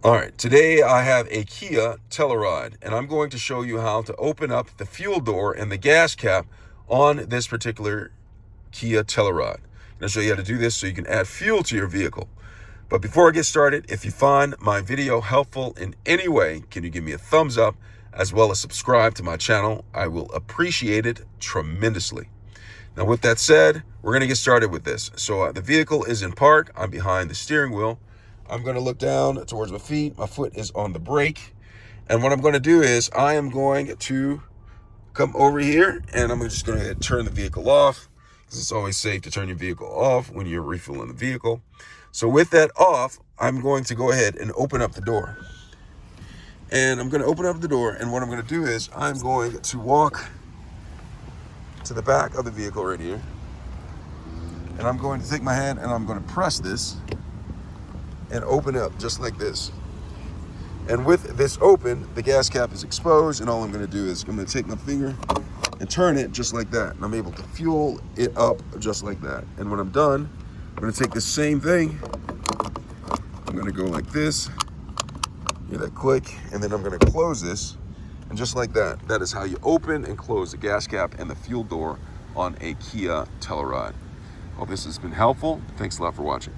All right, today I have a Kia Telluride, and I'm going to show you how to open up the fuel door and the gas cap on this particular Kia Telluride. I'm going to show you how to do this so you can add fuel to your vehicle. But before I get started, if you find my video helpful in any way, can you give me a thumbs up as well as subscribe to my channel? I will appreciate it tremendously. Now, with that said, we're going to get started with this. So the vehicle is in park. I'm behind the steering wheel. I'm going to look down towards my feet. My foot is on the brake. And what I'm going to do is I am going to come over here and I'm just going to turn the vehicle off, because it's always safe to turn your vehicle off when you're refueling the vehicle. So with that off, I'm going to go ahead and open up the door. And I'm going to open up the door, and what I'm going to do is I'm going to walk to the back of the vehicle right here. And I'm going to take my hand and I'm going to press this and open up just like this. And with this open, the gas cap is exposed, and all I'm going to do is I'm going to take my finger and turn it just like that, and I'm able to fuel it up just like that. And when I'm done, I'm going to take the same thing. I'm going to go like this, hear that click, and then I'm going to close this, and just like that, that is how you open and close the gas cap and the fuel door on a Kia Telluride. Hope this has been helpful. Thanks a lot for watching.